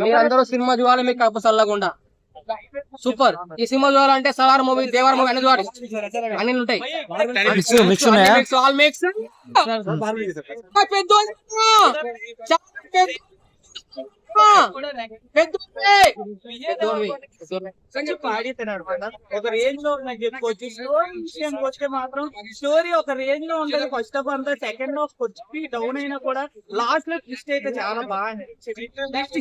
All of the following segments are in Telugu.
మీరందరూ సినిమా చూడాలి, మీకు కడుపు చల్లకుండా. సూపర్. ఈ సినిమా చూడాలంటే సలార్ మూవీ, దేవర్ మూవీ అన్ని చూడాలి, అన్ని ఉంటాయి. ఆల్ మేక్స్ ఒక రేంజ్ లో నాకు చెప్పుకోవచ్చు. స్టోరీ విషయానికి వస్తే మాత్రం స్టోరీ ఒక రేంజ్ లో ఉంటది. ఫస్ట్ హాఫ్ అంతా, సెకండ్ హాఫ్ వచ్చి డౌన్ అయినా కూడా లాస్ట్ లో ట్విస్ట్ అయితే చాలా బాగా అనిపించింది. నెక్స్ట్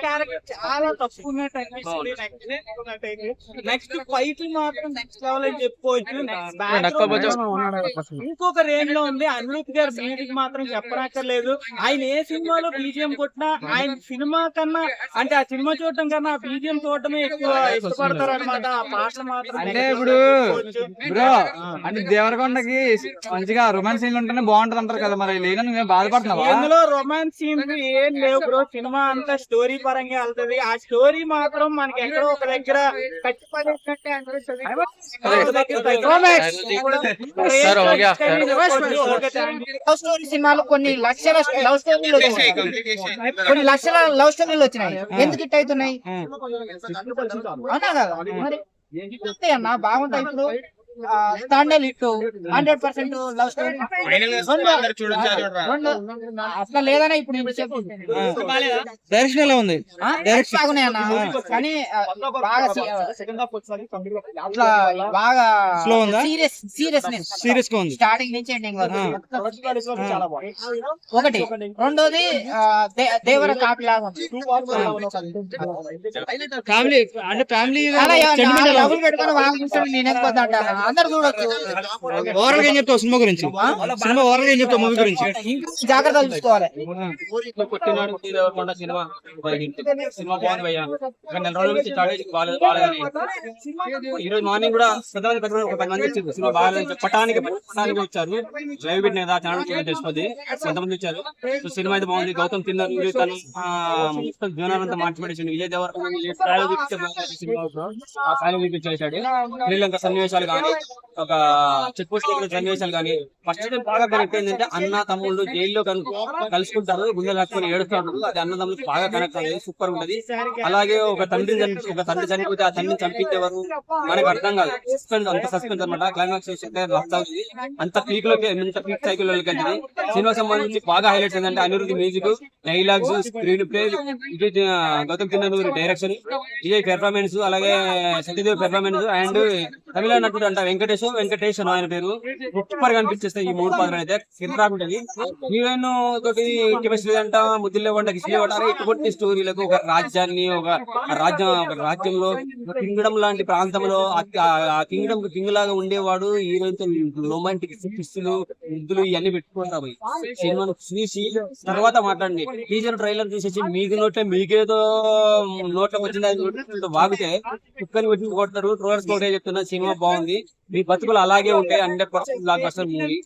క్యారెక్టర్ చాలా తక్కువ ఉన్నట్టు అనిపిస్తుంది. నెక్స్ట్ ఫైట్ మాత్రం నెక్స్ట్ లెవెల్ అని చెప్పుకోవచ్చు. ఇంకొక రేంజ్ లో ఉంది. అనిరుద్ గారు మ్యూజిక్ మాత్రం చెప్పనక్కర్లేదు. ఆయన ఏ సినిమాలో బీజిఎం కొట్టినా ఆయన సినిమా కన్నా, అంటే ఆ సినిమా చూడటం కన్నా ఆ బీజిఎం చూడటమే ఎక్కువ ఇష్టపడతారు అనమాట. ఆ పాటలు మాత్రం అంటే ఇప్పుడు బ్రో అంటే దేవరకొండకి మంచిగా రొమాన్స్ సీన్ ఉంటేనే బాగుంటది అంటారు కదా, మరి లేదని నువ్వేం బాధపడుతున్నావా? ఇందులో రొమాన్స్ సీన్స్ ఏం లేవు బ్రో. సినిమా అంతా స్టోరీ పరంగా వెళ్తది. ఆ స్టోరీ మాత్రం మనకి ఎక్కడో ఒక దగ్గర కట్టిపడేసినట్టే అనిపిస్తుంది. లవ్ స్టోరీ సినిమాలు కొన్ని లక్షల లవ్ స్టోరీలు వచ్చినాయి, కొన్ని లక్షల లవ్ స్టోరీలు వచ్చినాయి. ఎందుకు హిట్ అవుతున్నాయి? అవునా కదా? మరి అన్న బాగుంటాయి. ఇప్పుడు స్టాండర్డ్ హిట్ 100% లవ్ స్టోరీ అట్లా లేదనే ఇప్పుడు డైరెక్షన్ ఎలా ఉంది? డైరెక్ట్ బాగున్నాయి అన్న, కానీ బాగా బాగా స్లో ఉందా? సీరియస్ గా ఉంది స్టార్టింగ్ నుంచి ఎండింగ్ వరకు. ఒకటి. రెండోది దేవర కాపీ లాగా ఉంది. ఫ్యామిలీ అంటే ఫ్యామిలీ డబ్బులు పెట్టుకుని వాళ్ళు చూసాడు, నేను ఎక్కువ అంటాను. అందరు చూడొచ్చు. ఓవరాల్ ఏం చెప్తావు సినిమా గురించి? సినిమా ఓవరాల్ ఏం చెప్తావు మూవీ గురించి? ఇంకా జాగ్రత్తలు చూసుకోవాలి. సినిమా బాగుంది భయ్యా. నెల రోజుల నుంచి ఈ రోజు మార్నింగ్ కూడా ఒక 10 మంది వచ్చారు. సినిమా బాగా పటానికి వచ్చారు. లైవ్ పెట్టిన కదా ఛానల్ తెలిసిపోద్ది, కొంతమంది వచ్చారు. సినిమా అయితే బాగుంది. గౌతమ్ తిన్నారు తను జోనర్ అంతా మార్చిపెట్టేసాడు. విజయ్ దేవరకొండ చూపించేసాడు. శ్రీలంక సన్నివేశాలు కానీ, ఒక చెక్ పోస్ట్ సన్నివేశాలు కానీ ఫస్ట్ టైం బాగా కనెక్ట్ అయిందంటే అన్న తమ్ముళ్ళు జైల్లో కలుసుకుంటారు, గుండెలు రాసుకొని ఏడుస్తారు. అది అన్న తమ్ముళ్ళు బాగా కనెక్ట్ అయ్యేది. సూపర్ ఉంటది. అలాగే ఒక తండ్రి చనిపోతే ఆ తండ్రిని చంపించేవారు మనకు అర్థం కాదు. సస్పెన్స్, అంత సస్పెన్స్ అనమాట. క్లైమాక్స్ అంత పీక్ లోకి, ఎంత పీక్ సైకిల్ లోకి సినిమా సంబంధించి బాగా హైలైట్స్ ఏంటంటే అనిరుద్ధి music, dialogues, screenplay, Gautam Tinnanuri direction, Vijay performance, అలాగే సత్యదేవ్ పెర్ఫార్మెన్స్ అండ్ తమిళ నటుడు అంట వెంకటేష్ ఆయన పేరు. సూపర్ గా అనిపించేస్తాయి ఈ 3 పాత్రలు అయితే. కింద హీరోయిన్ తోటి కెమిస్ట్రీ అంట, ముద్దులే వంట కిస్లే వంటారు. ఇటువంటి స్టోరీలకు ఒక రాజ్యాన్ని, ఒక రాజ్యంలో కింగ్డమ్ లాంటి ప్రాంతంలో ఆ కింగ్డమ్ కింగ్ లాగా ఉండేవాడు. హీరోయిన్ తో రొమాంటిక్ కిస్సులు, ముద్దులు ఇవన్నీ పెట్టుకుంటారు. సినిమాను చూసి తర్వాత మాట్లాడండి. టీజర్ ట్రైలర్ చూసేసి మీకు మీకేదో నోట్లోకి వచ్చింది వాగితే కుక్కని వచ్చి కొడతారు. ట్రోలర్స్ ఒకటే చెప్తున్నా, సినిమా బాగుంది. మీ బతుకులు అలాగే ఉంటాయి. 100% బ్లాక్ బస్టర్ మూవీ.